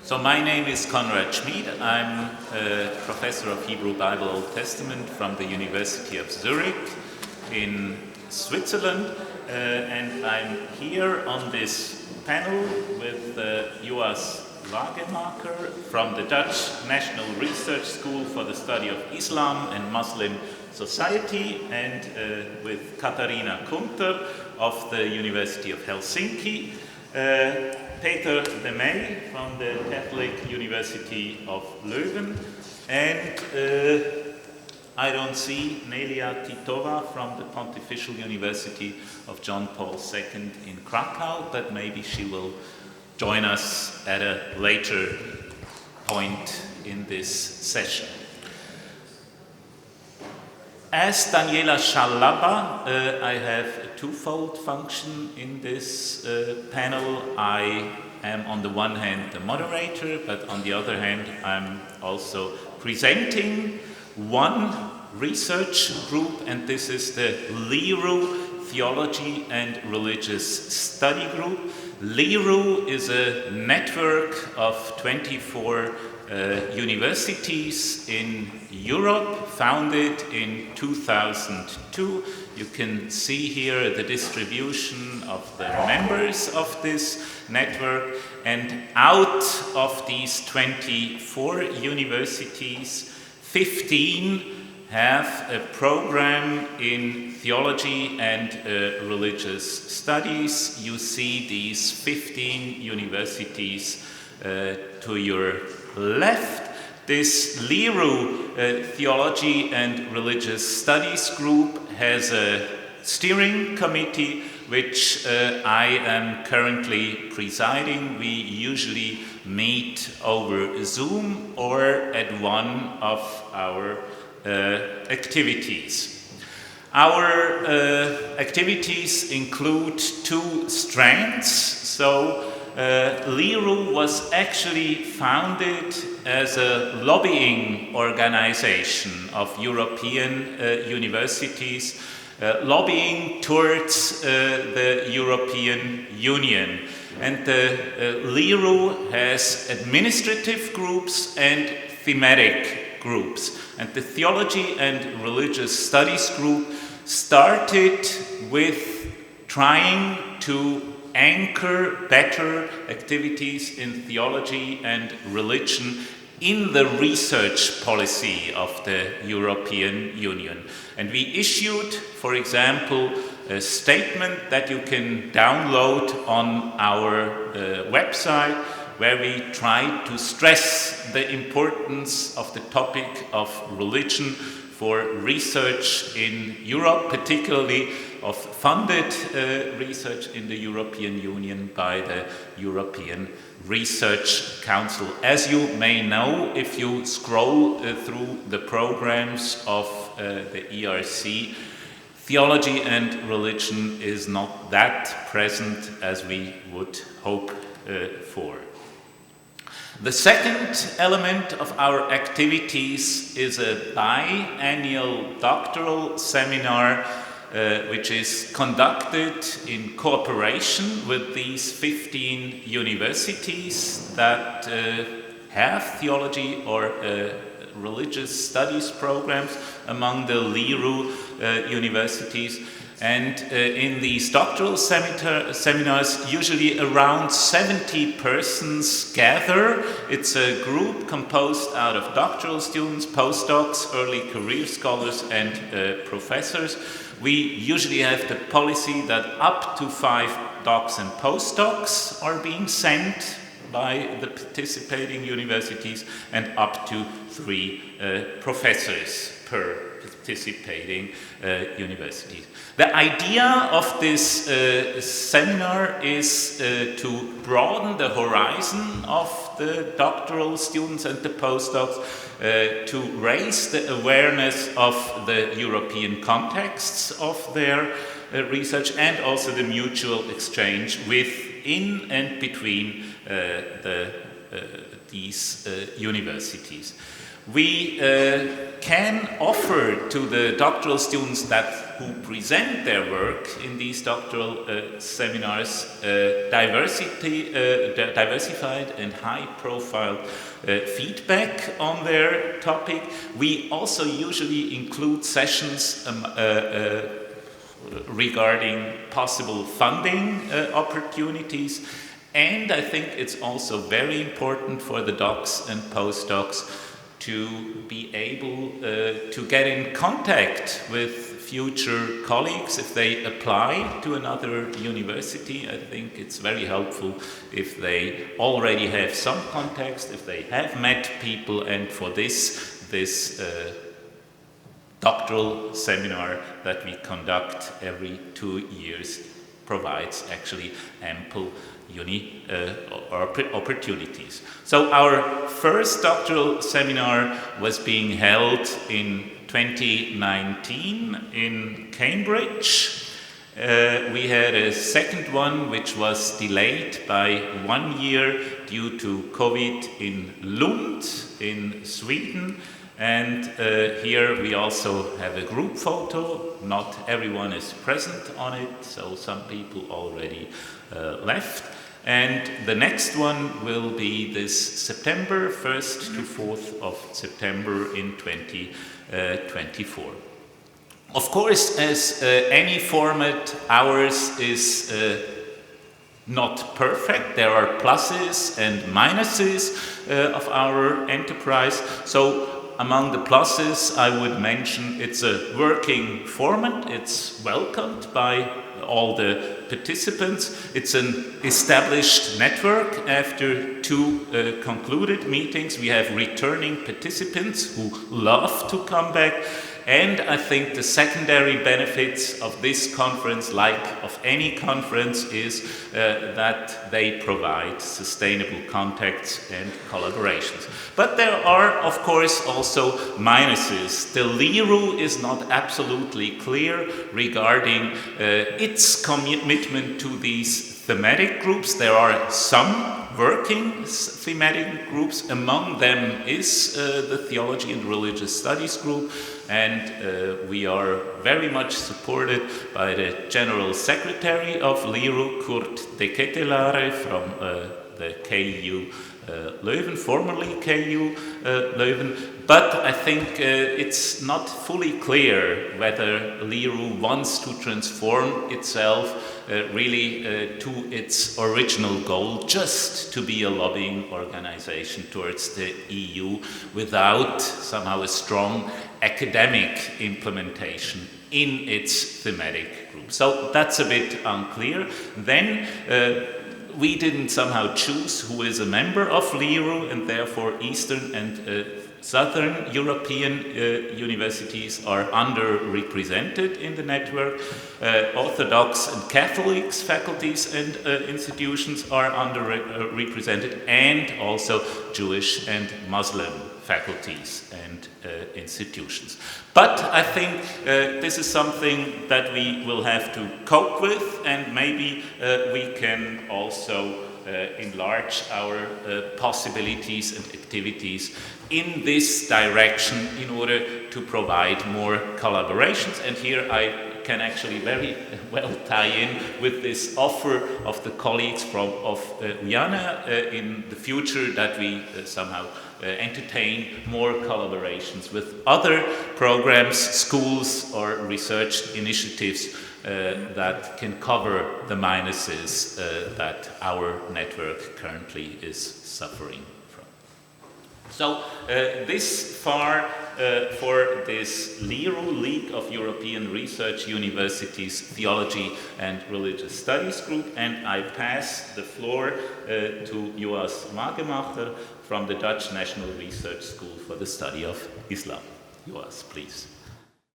So my name is Konrad Schmid. I'm a professor of Hebrew Bible Old Testament from the University of Zurich in Switzerland, and I'm here on this panel with Joas Wagemaker from the Dutch National Research School for the Study of Islam and Muslim Society, and with Katharina Kunter of the University of Helsinki, Peter de May from the Catholic University of Leuven, and I don't see Nelia Titova from the Pontifical University of John Paul II in Krakow, but maybe she will join us at a later point in this session. As Daniela Schalaba, I have a twofold function in this panel. I am on the one hand the moderator, but on the other hand I'm also presenting one research group, and this is the LERU Theology and Religious Study Group. LERU is a network of 24 universities in Europe, founded in 2002. You can see here the distribution of the members of this network, and out of these 24 universities, 15 have a program in theology and religious studies. You see these 15 universities to your left. This LERU Theology and Religious Studies group has a steering committee which I am currently presiding. We usually meet over Zoom or at one of our activities. Our activities include two strands. So LERU was actually founded as a lobbying organization of European universities, lobbying towards the European Union. And the LERU has administrative groups and thematic groups. And the Theology and Religious Studies group started with trying to anchor better activities in theology and religion in the research policy of the European Union. And we issued, for example, a statement that you can download on our website, where we try to stress the importance of the topic of religion for research in Europe, particularly of funded research in the European Union by the European Research Council. As you may know, if you scroll through the programs of the ERC, theology and religion is not that present as we would hope for. The second element of our activities is a biannual doctoral seminar which is conducted in cooperation with these 15 universities that have theology or religious studies programs among the LERU universities. And in these doctoral seminars, usually around 70 persons gather. It's a group composed out of doctoral students, postdocs, early career scholars, and professors. We usually have the policy that up to 5 docs and postdocs are being sent by the participating universities, and up to 3 professors per participating universities. The idea of this seminar is to broaden the horizon of the doctoral students and the postdocs, to raise the awareness of the European contexts of their research, and also the mutual exchange within and between the these universities. We can offer to the doctoral students who present their work in these doctoral seminars diversified and high-profile feedback on their topic. We also usually include sessions regarding possible funding opportunities, and I think it's also very important for the docs and postdocs to be able to get in contact with future colleagues if they apply to another university. I think it's very helpful if they already have some context, if they have met people, and for this doctoral seminar that we conduct every 2 years provides actually ample opportunities. So our first doctoral seminar was being held in 2019 in Cambridge. We had a second one which was delayed by 1 year due to COVID in Lund in Sweden. And here we also have a group photo. Not everyone is present on it, so some people already left. And the next one will be this September, 1st to 4th of September in 2024. Of course, as any format, ours is not perfect. There are pluses and minuses of our enterprise. So among the pluses, I would mention it's a working format. It's welcomed by all the participants. It's an established network. After 2 concluded meetings, we have returning participants who love to come back. And I think the secondary benefits of this conference, like of any conference, is that they provide sustainable contacts and collaborations. But there are, of course, also minuses. The LERU is not absolutely clear regarding its commitment to these thematic groups. There are some working thematic groups. Among them is the Theology and Religious Studies group, and we are very much supported by the General Secretary of LERU, Kurt de Ketelaere, from the KU Leuven, formerly KU Leuven. But I think it's not fully clear whether LERU wants to transform itself really to its original goal, just to be a lobbying organization towards the EU without somehow a strong academic implementation in its thematic group. So that's a bit unclear. Then we didn't somehow choose who is a member of LERU, and therefore Eastern and Southern European universities are underrepresented in the network. Orthodox and Catholic faculties and institutions are underrepresented, and also Jewish and Muslim faculties and institutions. But I think this is something that we will have to cope with, and maybe we can also enlarge our possibilities and activities in this direction in order to provide more collaborations. And here I can actually very well tie in with this offer of the colleagues of EUARE in the future, that we somehow entertain more collaborations with other programs, schools, or research initiatives that can cover the minuses that our network currently is suffering from. So this far for this LERU, League of European Research Universities Theology and Religious Studies group, and I pass the floor to Joas Magemacher from the Dutch National Research School for the Study of Islam. Joas, please.